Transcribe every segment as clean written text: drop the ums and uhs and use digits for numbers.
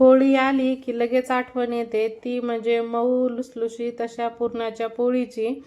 होळी आली की लगेच आठवण येते ती म्हणजे मऊ लुसलुशीत अशा पुरणाच्या पोळीची।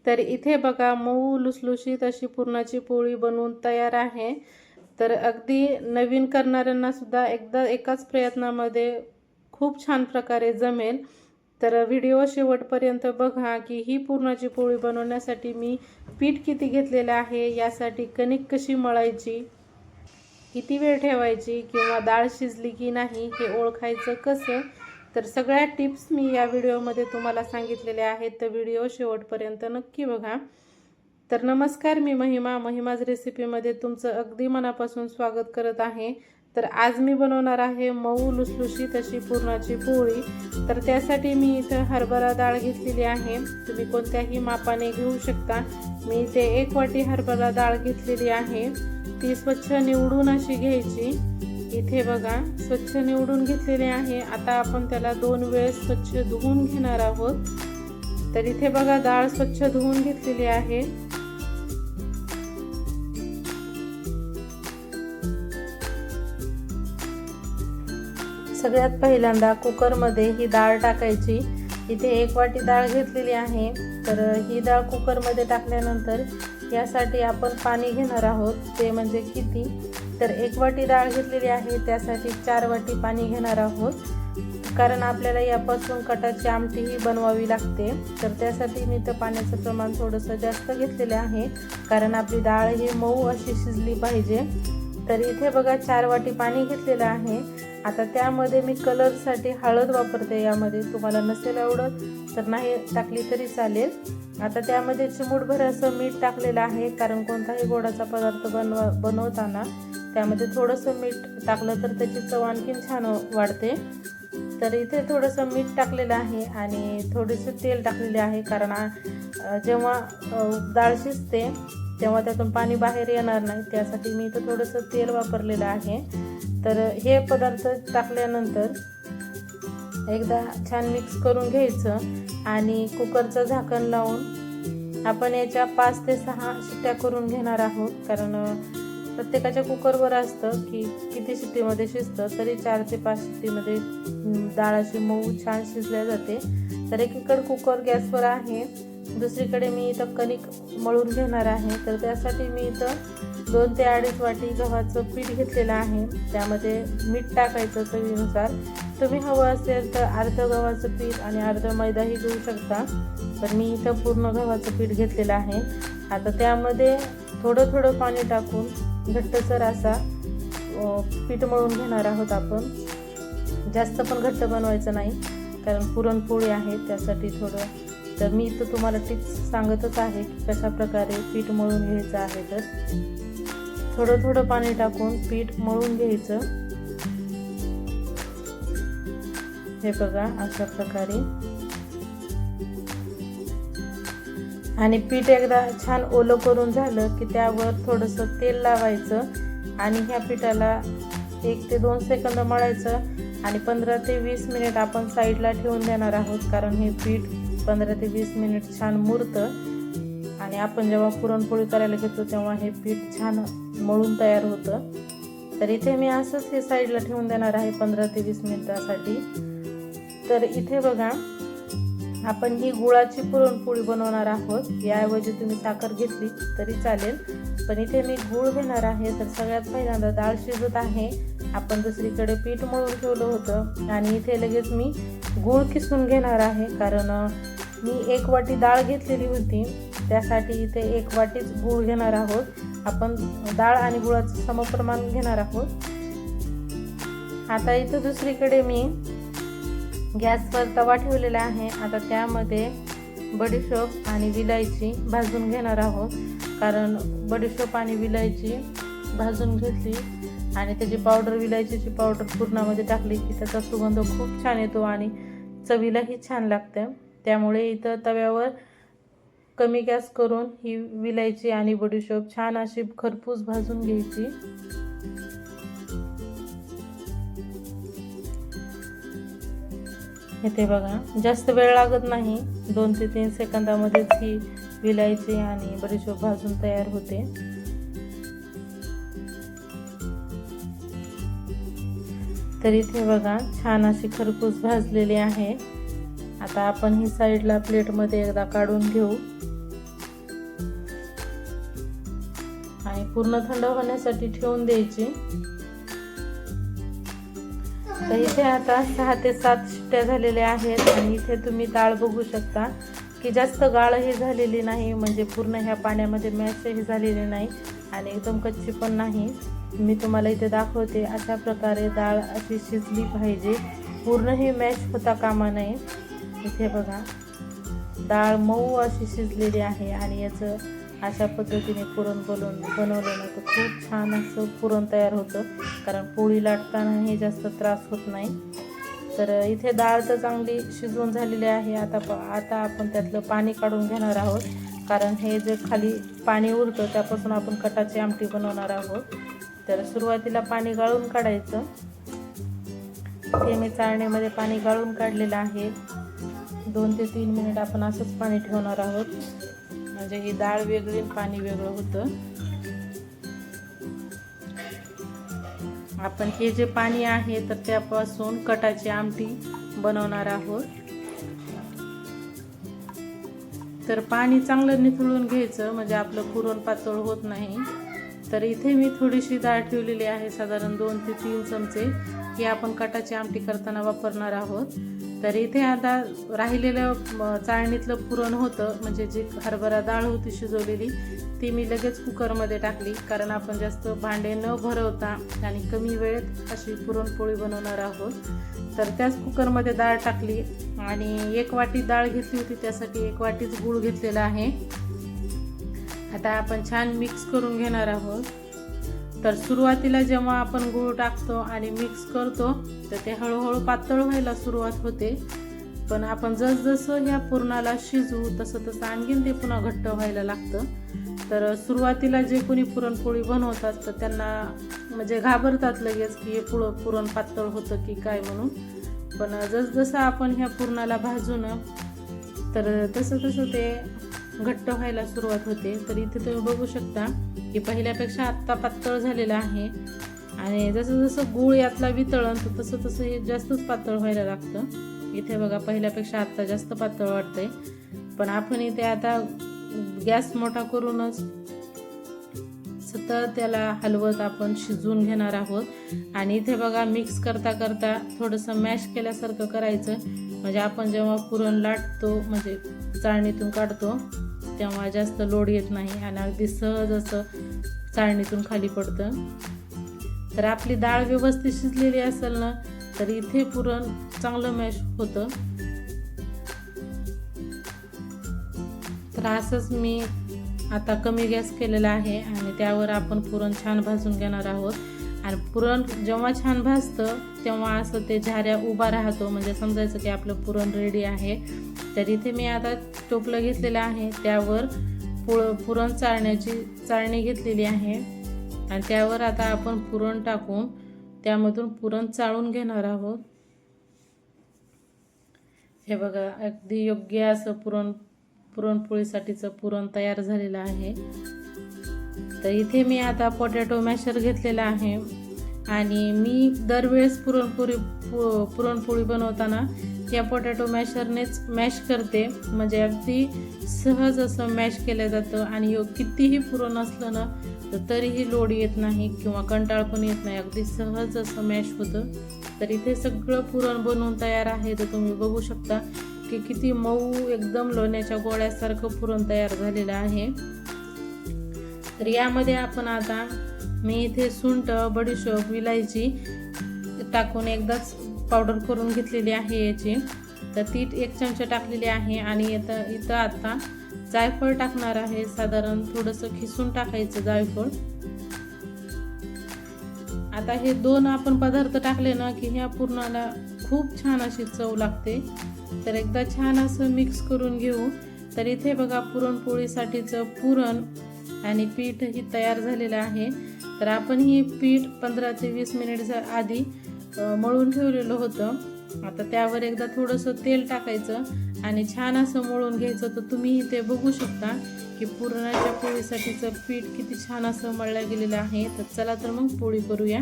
तर इथे बघा मऊ लुसलुशीत अशी पुरणाची पोळी बनवून तयार आहे। तर अगदी नवीन करणाऱ्यांना सुद्धा एकदा एकाच प्रयत्नामध्ये खूप छान प्रकारे जमेल। तर व्हिडिओ शेवटपर्यंत बघा की ही पुरणाची पोळी बनवण्यासाठी मी पीठ किती घेतलेलं आहे, यासाठी कणिक कशी मळायची, किती वेळ ठेवायची किंवा डाळ शिजली की नाही हे ओळखायचं कसं, तर सगळ्या टिप्स मी या व्हिडिओमध्ये तुम्हाला सांगितलेल्या आहेत। तर व्हिडिओ शेवटपर्यंत नक्की बघा। तर नमस्कार, मी महिमाज रेसिपीमध्ये तुमचं अगदी मनापासून स्वागत करत आहे। तर आज मी बनवणार आहे मऊ लुसलुशीत अशी पुरणाची पोळी। तर त्यासाठी मी इथं हरभरा डाळ घेतलेली आहे, तुम्ही कोणत्याही मापाने घेऊ शकता। मी इथे 1 वाटी हरभरा डाळ घेतलेली आहे, ती स्वच्छ निवडून अशी घ्यायची। इथे बघा स्वच्छ निवडून घेतलेले आहे। आता आपण त्याला 2 वेळेस स्वच्छ धुवून घेणार आहोत। तर इथे बघा डाळ स्वच्छ धुवून घेतलेली आहे। सगळ्यात पहिल्यांदा कुकरमध्ये ही डाळ टाकायची। इथे 1 वाटी डाळ घेतलेली आहे। तर ही डाळ कुकरमध्ये टाकल्यानंतर यासाठी आपण पाणी घेणार आहोत। ते म्हणजे किती, तर 1 वाटी डाळ घेतलेली आहे त्यासाठी 4 वाटी पाणी घेणार आहोत, कारण आपल्याला यापासून कटाची आमटीही बनवावी लागते। तर त्यासाठी मी तर पाण्याचं प्रमाण थोडंसं जास्त घेतलेलं आहे, कारण आपली डाळ ही मऊ अशी शिजली पाहिजे। तर इथे बघा 4 वाटी पाणी घेतलेलं आहे। आता त्यामध्ये मी कलरसाठी हळद वापरते। यामध्ये तुम्हाला नसेल आवडत तर नाही टाकली तरी चालेल। आता त्यामध्ये चिमूटभर असं मीठ टाकलेलं आहे, कारण कोणताही गोडाचा पदार्थ बनवताना त्यामध्ये थोडंसं मीठ टाकलं तर त्याची चव आणखीन छान वाढते। तर इथे थोडंसं मीठ टाकलेलं आहे आणि थोडेसे तेल टाकलेले आहे, कारण जेव्हा डाळ शिजते तेव्हा त्यातून पाणी बाहेर येणार नाही, त्यासाठी मी इथं थोडंसं तेल वापरलेलं आहे। तर हे पदार्थ टाकल्यानंतर एकदा छान मिक्स करून घ्यायचं आणि कुकरचं झाकण लावून आपण याच्या 5 ते 6 शिट्ट्या करून घेणार आहोत, कारण प्रत्येकाच्या कुकरवर असतं की किती शिट्टीमध्ये शिजतं। तरी 4 ते 5 शिट्टीमध्ये डाळ अशी मऊ छान शिजल्या जाते। तर एकीकडे कुकर गॅसवर आहे, दुसरीकडे मी इथं कणिक मळून घेणार आहे। तर त्यासाठी मी इथं 2 ते 2.5 वाटी गव्हाचं पीठ घेतलेलं आहे, त्यामध्ये मीठ टाकायचं चवीनुसार। तुम्ही हवं असेल तर अर्ध गव्हाचं पीठ आणि अर्ध मैदाही घेऊ शकता, पण मी इथं पूर्ण गव्हाचं पीठ घेतलेलं आहे। आता त्यामध्ये थोडं थोडं पाणी टाकून घट्टसर असा पीठ मळून घेणार आहोत आपण। जास्त पण घट्ट बनवायचं नाही, कारण पुरणपोळी आहे त्यासाठी थोडं। तर मी इथं तुम्हाला टिप्स सांगतच आहे की कशा प्रकारे पीठ मळून घ्यायचं आहे। तर थोडं थोडं पाणी टाकून पीठ मळून घ्यायचं, हे बघा अशा प्रकारे। आणि पीठ एकदा छान ओलं करून झालं की त्यावर थोडंसं तेल लावायचं आणि ह्या पिठाला 1 ते 2 सेकंद मळायचं आणि 15 ते 20 मिनिट आपण साईडला ठेवून देणार आहोत, कारण हे पीठ 15 ते 20 मिनिट छान मुरतं आणि आपण जेव्हा पुरणपोळी करायला घेतो तेव्हा हे पीठ छान मळून तयार होतं। तर इथे मी असंच हे साईडला ठेवून देणार आहे 15 ते 20 मिनिटासाठी। तर इथे बघा आपण ही गुळाची पुरणपोळी बनवणार आहोत, याऐवजी तुम्ही साखर घेतली तरी चालेल, पण इथे मी गूळ घेणार आहे। तर सगळ्यात पहिल्यांदा डाळ शिजत आहे, आपण दुसरीकडे पीठ मळून ठेवलं होतं आणि इथे लगेच मी गूळ किसून घेणार आहे, कारण मी 1 वाटी डाळ घेतलेली होती, त्यासाठी इथे 1 वाटीच गूळ घेणार आहोत। आपण डाळ आणि गुळाचं समप्रमाण घेणार आहोत। आता इथं दुसरीकडे मी गॅसवर तवा ठेवलेला आहे। आता त्यामध्ये बडीशोप आणि विलायची भाजून घेणार आहोत, कारण बडीशोप आणि विलायची भाजून घेतली आणि त्याची पावडर, विलायचीची पावडर पुरणामध्ये टाकली की त्याचा सुगंध खूप छान येतो आणि चवीलाही छान लागते। त्यामुळे इथं तव्यावर कमी गॅस करून ही विलायची आणि बडीशोप छान अशी खरपूस भाजून घ्यायची। इथे बघा जास्त वेळ लागत नाही, 2 ते 3 सेकंदामध्येच ही विलायची आणि बडीशोप भाजून तयार होते। तर इथे बघा छान अशी खरपूस भाजलेली आहे। आता आपण ही साईडला प्लेटमध्ये एकदा काढून घेऊ आणि पूर्ण थंड होण्यासाठी ठेवून द्यायची। तर इथे आता 6 ते 7 शिट्ट्या झालेल्या आहेत आणि इथे तुम्ही डाळ बघू शकता की जास्त गाळही झालेली नाही, म्हणजे पूर्ण ह्या पाण्यामध्ये मॅशही झालेली नाही आणि एकदम कच्ची पण नाही। मी तुम्हाला इथे दाखवते, अशा प्रकारे डाळ अशी शिजली पाहिजे, पूर्ण ही मॅश होता कामा नये। इथे बघा डाळ मऊ अशी शिजलेली आहे आणि याचं अशा पद्धतीने पुरण बनवलं ना तर खूप छान असं पुरण तयार होतं, कारण पोळी लाटतानाही जास्त त्रास होत नाही। तर इथे डाळ तर चांगली शिजवून झालेली आहे। आता आपण त्यातलं पाणी काढून घेणार आहोत, कारण हे जे खाली पाणी उरतं त्यापासून आपण कटाची आमटी बनवणार आहोत। तर सुरुवातीला पाणी गाळून काढायचं। इथे मी चाळणीमध्ये पाणी गाळून काढलेलं आहे। 2 ते 3 मिनिट आपण असंच पाणी ठेवणार आहोत, म्हणजे ही डाळ वेगळी पाणी वेगळं होतं। आपण हे जे पाणी आहे तर त्यापासून कटाची आमटी बनवणार आहोत। तर पाणी चांगलं निथळून घ्यायचं, म्हणजे आपलं पुरण पातळ होत नाही। तर इथे मी थोडीशी डाळ ठेवलेली आहे, साधारण 2 ते 3 चमचे, ही आपण कटाची आमटी करताना वापरणार आहोत। तर इथे आता राहिलेलं चाळणीतलं पुरण होतं, म्हणजे जी हरभरा डाळ होती शिजवलेली ती मी लगेच कुकरमध्ये टाकली, कारण आपण जास्त भांडे न भरवता आणि कमी वेळेत अशी पुरणपोळी बनवणार आहोत। तर त्याच कुकरमध्ये डाळ टाकली आणि 1 वाटी डाळ घेतली होती, त्यासाठी 1 वाटीच गूळ घेतलेला आहे। आता आपण छान मिक्स करून घेणार आहोत। तर सुरुवातीला जेव्हा आपण गूळ टाकतो आणि मिक्स करतो तर ते हळूहळू पातळ व्हायला सुरुवात होते, पण आपण जसजसं ह्या पुरणाला शिजवू तसं आणखीन ते पुन्हा घट्ट व्हायला लागतं। तर सुरुवातीला जे कोणी पुरणपोळी बनवतात तर त्यांना म्हणजे घाबरतात लगेच की हे पुरण पातळ होतं की काय म्हणून, पण जसजसं आपण ह्या पुरणाला भाजून तर तसं ते घट्ट व्हायला सुरुवात होते। तर इथे तुम्ही बघू शकता की पहिल्यापेक्षा आत्ता पातळ झालेलं आहे आणि जसं गूळ यातला वितळण तर तसं हे जास्तच पातळ व्हायला लागतं। इथे बघा पहिल्यापेक्षा आत्ता जास्त पातळ वाटतंय, पण आपण इथे आता गॅस मोठा करूनच सतत त्याला हलवत आपण शिजवून घेणार आहोत। आणि इथे बघा मिक्स करता करता थोडंसं मॅश केल्यासारखं करायचं, म्हणजे आपण जेव्हा पुरण लाटतो म्हणजे चाळणीतून काढतो तेव्हा जास्त लोड येत नाही आणि अगदी सहज असं चाळणीतून खाली पडतं। तर आपली डाळ व्यवस्थित शिजलेली असेल ना तर इथे पुरण चांगलं मॅश होतं। तर असंच मी आता कमी गॅस केलेला आहे आणि त्यावर आपण पुरण छान भाजून घेणार आहोत। आणि पुरण जेव्हा छान भाजतं तेव्हा असं ते झाऱ्या उभा राहतो, म्हणजे समजायचं की आपलं पुरण रेडी आहे। तर इथे मी आता टोपलं घेतलेलं आहे, त्यावर पुरण चाळण्याची चाळणी घेतलेली आहे आणि त्यावर आता आपण पुरण टाकून त्यामधून पुरण चाळून घेणार आहोत। हे बघा अगदी योग्य असं पुरणपोळीसाठीचं पुरण तयार झालेलं आहे। तर इथे मी आता पोटॅटो मॅशर घेतलेला आहे आणि मी दरवेळेस पुरणपोळी बनवताना या पोटॅटो मॅशरनेच मॅश करते, म्हणजे अगदी सहज असं मॅश केलं जातं आणि कितीही पुरण असलं ना तर तरीही लोड येत नाही किंवा कंटाळ पण येत नाही, अगदी सहज असं मॅश होतं। तर इथे सगळं पुरण बनवून तयार आहे। तर तुम्ही बघू शकता की किती मऊ एकदम लोण्याच्या गोळ्यासारखं पुरण तयार झालेलं आहे। तर यामध्ये आपण आता मी इथे सुंठ, बडीशोप, विलायची टाकून एकदाच पावडर करून घेतलेली आहे याची, तर ती 1 चमचा टाकलेली आहे आणि इथं आता जायफळ टाकणार आहे, साधारण थोडंसं खिसून टाकायचं जायफळ। आता हे 2 आपण पदार्थ टाकले ना की ह्या पुरणाला खूप छान अशी चव लागते। तर एकदा छान असं मिक्स करून घेऊ। तर इथे बघा पुरणपोळीसाठीचं पुरण आणि पीठ ही तयार झालेलं आहे। तर आपण ही पीठ 15 ते 20 मिनिट आधी मळून ठेवलेलं होतं। आता त्यावर एकदा थोडंसं तेल टाकायचं आणि छान असं मळून घ्यायचं। तर तुम्ही इथे बघू शकता की पुरणाच्या पोळीसाठीचं पीठ किती छान असं मळलं गेलेलं आहे। तर चला तर मग पोळी करूया।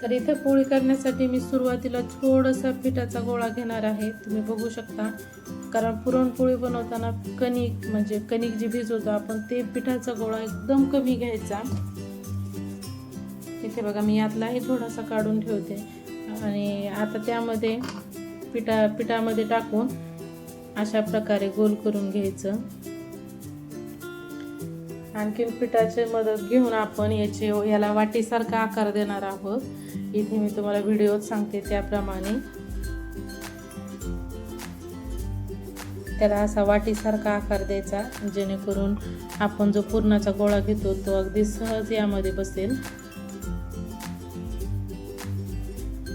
तर इथे पोळी करण्यासाठी मी सुरुवातीला थोडासा पिठाचा गोळा घेणार आहे, तुम्ही बघू शकता. कारण पुरणपोळी बनवताना कणिक म्हणजे कणिक जी भिजवतो आपण ते पिठाचा गोळा एकदम कमी घ्यायचा. इथे बघा मी यातलाही थोडासा काढून ठेवते आणि आता त्यामध्ये पिठामध्ये टाकून अशा प्रकारे गोल करून घ्यायचं. आणखीन पिठाची मदत घेऊन आपण याला वाटीसारखा आकार देणार आहोत. इथे मी तुम्हाला व्हिडिओत सांगते त्याप्रमाणे त्याला असा वाटीसारखा आकार द्यायचा, जेणेकरून आपण जो पुरणाचा गोळा घेतो तो अगदी सहज यामध्ये बसेल.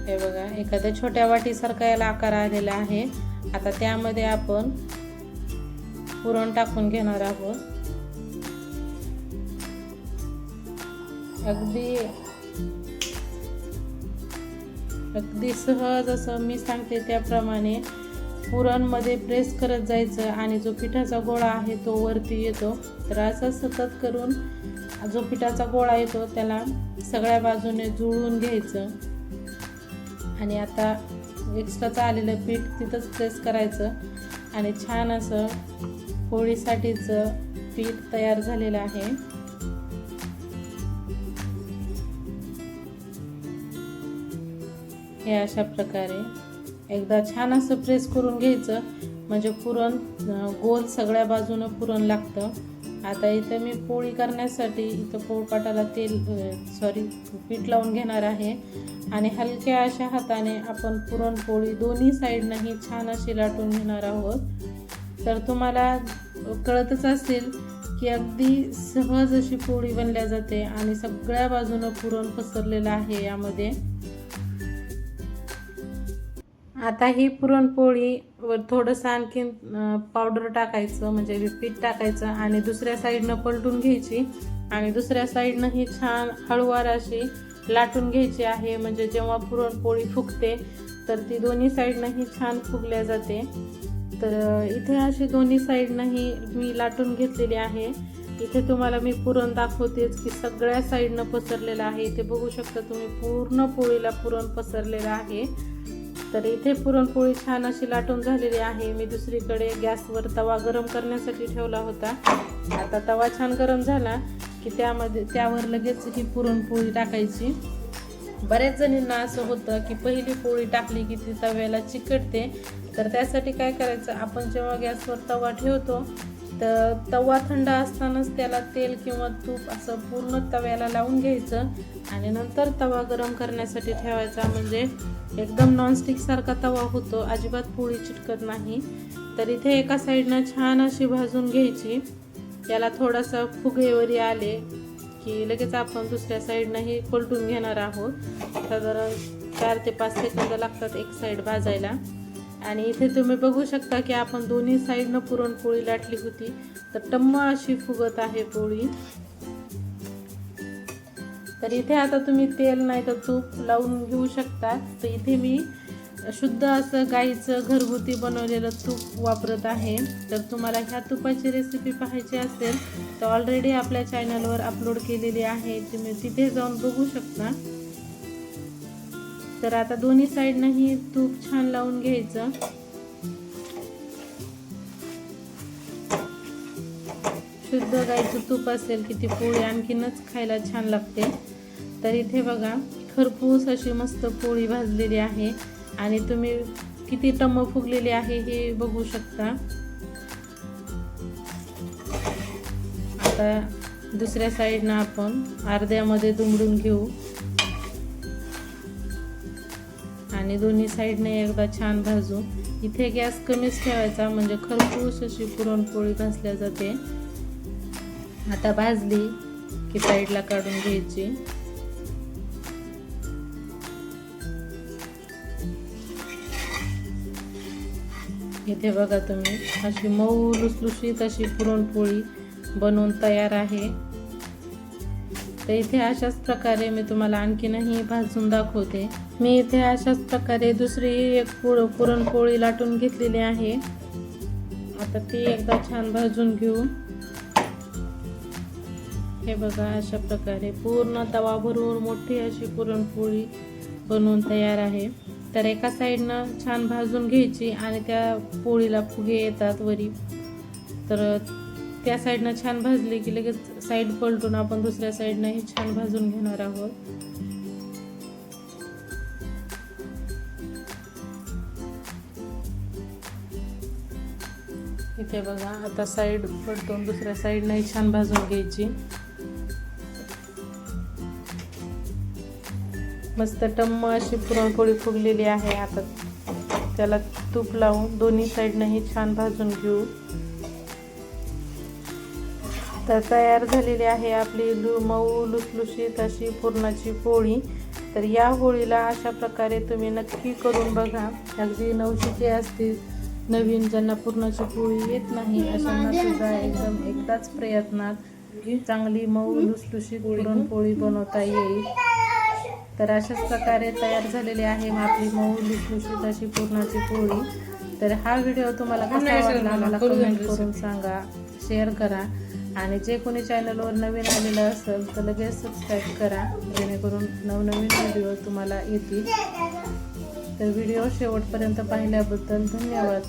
हे बघा एखाद्या छोट्या वाटीसारखा याला आकार आलेला आहे. आता त्यामध्ये आपण पुरण टाकून घेणार आहोत. अगदी सहज असं मी सांगते त्याप्रमाणे पुरणमध्ये प्रेस करत जायचं आणि जो पिठाचा गोळा आहे तो वरती येतो. तर असं सतत करून जो पिठाचा गोळा येतो त्याला सगळ्या बाजूने जुळवून घ्यायचं आणि आता एक्स्ट्राचं आलेलं पीठ तिथंच प्रेस करायचं आणि छान असं पोळीसाठीचं पीठ तयार झालेलं आहे. हे अशा प्रकारे एकदा छान असं प्रेस करून घ्यायचं, म्हणजे पुरण गोल सगळ्या बाजूनं पुरण लागतं. आता इथं मी पोळी करण्यासाठी इथं पोळपाटाला पीठ लावून घेणार आहे आणि हलक्या अशा हाताने आपण पुरणपोळी दोन्ही साईडनंही छान अशी लाटून घेणार आहोत. तर तुम्हाला कळतच असेल की अगदी सहज अशी पोळी बनल्या जाते आणि सगळ्या बाजूनं पुरण पसरलेलं आहे यामध्ये. आता ही पुरणपोळीवर थोडंसं आणखीन पावडर टाकायचं, म्हणजे पीठ टाकायचं आणि दुसऱ्या साईडनं पलटून घ्यायची आणि दुसऱ्या साईडनं ही छान हळूवार अशी लाटून घ्यायची आहे. म्हणजे जेव्हा पुरणपोळी फुगते तर ती दोन्ही साईडनं ही छान फुगल्या जाते. तर इथे अशी दोन्ही साईडनं ही मी लाटून घेतलेली आहे. इथे तुम्हाला मी पुरण दाखवतेच की सगळ्या साईडनं पसरलेलं आहे. इथे बघू शकता तुम्ही पूर्ण पोळीला पुरण पसरलेलं आहे. तर इथे पुरणपोळी छान अशी लाटून झालेली आहे. मी दुसरीकडे गॅसवर तवा गरम करण्यासाठी ठेवला होता. आता तवा छान गरम झाला की त्यावर लगेच ही पुरणपोळी टाकायची. बऱ्याच जणींना असं होतं की पहिली पोळी टाकली की ती तव्याला चिकटते. तर त्यासाठी काय करायचं, आपण जेव्हा गॅसवर तवा ठेवतो तर तवा थंड असतानाच त्याला तेल किंवा तूप असं पूर्ण तव्याला लावून घ्यायचं आणि नंतर तवा गरम करण्यासाठी ठेवायचा. म्हणजे एकदम नॉनस्टिक सारखा तवा होतो, अजिबात पोळी चिटकत नाही. तर इथे एका साईडनं छान अशी भाजून घ्यायची. याला थोडासा फुगेवरी आले की लगेच आपण दुसऱ्या साईडनंही पलटून घेणार आहोत. साधारण 4 ते 5 सेकंद लागतात एक साईड भाजायला. आणि इथे तुम्ही बघू शकता की आपण दोन्ही साईडनं पुरणपोळी लाटली होती, तर टम्म अशी फुगत आहे पोळी. तर इथे आता तुम्ही तेल नाही तर तूप लावून घेऊ शकता. तर इथे मी शुद्ध असं गाईचं घरगुती बनवलेलं तूप वापरत आहे. तर तुम्हाला ह्या तुपाची रेसिपी पाहायची असेल तर ऑलरेडी आपल्या चॅनलवर अपलोड केलेली आहे, तुम्ही तिथे जाऊन बघू शकता. तर आता दोन्ही साईडनंही तूप छान लावून घ्यायचं. शुद्ध गाईचं तूप असेल की ती पोळी आणखीनच खायला छान लागते. तर इथे बघा खरपूस अशी मस्त पोळी भाजलेली आहे आणि तुम्ही किती टम्म फुगलेली आहे हे बघू शकता. आता दुसऱ्या साईडनं आपण अर्ध्यामध्ये दुमडून घेऊ आणि दोन्ही साईडने एकदा छान भाजू. इथे गॅस कमीच ठेवायचा, म्हणजे खरपूस अशी पुरणपोळी भाजल्या जाते. आता भाजली की साईडला काढून घ्यायची. इथे बघा तुम्ही अशी मऊ लुसलुशीत अशी पुरणपोळी बनवून तयार आहे. तर इथे अशाच प्रकारे मी तुम्हाला आणखीनही भाजून दाखवते. मी इथे अशाच प्रकारे दुसरी एक पुरणपोळी लाटून घेतलेली आहे. आता ती एकदा छान भाजून घेऊ. हे बघा अशा प्रकारे पूर्ण तवा भरून मोठी अशी पुरणपोळी बनवून तयार आहे. तर एका साईडनं छान भाजून घ्यायची आणि त्या पोळीला फुगे येतात वरी, तर त्या साईडनं छान भाजली की लगेच साईड पलटून आपण दुसऱ्या साईडनंही छान भाजून घेणार आहोत. इथे बघा, आता साईड पलटून दुसऱ्या साईडनंही छान भाजून घ्यायची. मस्त टम्म अशी पुरणपोळी फुगलेली आहे. आता त्याला तूप लावून दोन्ही साईडनंही छान भाजून घेऊ. तर तयार झालेली आहे आपली मऊ लुसलुशीत अशी पुरणाची पोळी. तर या पोळीला अशा प्रकारे तुम्ही नक्की करून बघा. अगदी नवशिके असतील, नवीन ज्यांना पुरणाची पोळी येत नाही अशांना सुद्धा एकदम एकदाच प्रयत्नात चांगली मऊ लुसलुशीत पुरणपोळी बनवता येईल. तर अशाच प्रकारे तयार झालेली आहे आपली मऊ लुसलुशीत अशी पुरणाची पोळी. तर हा व्हिडिओ तुम्हाला कसा वाटला मला कमेंट करून सांगा, शेअर करा आणि जे कोणी चॅनलवर नवीन आलेलं असेल तर लगेच सबस्क्राईब करा, जेणेकरून नवनवीन व्हिडिओ तुम्हाला येतील. तर व्हिडिओ शेवटपर्यंत पाहिल्याबद्दल धन्यवाद.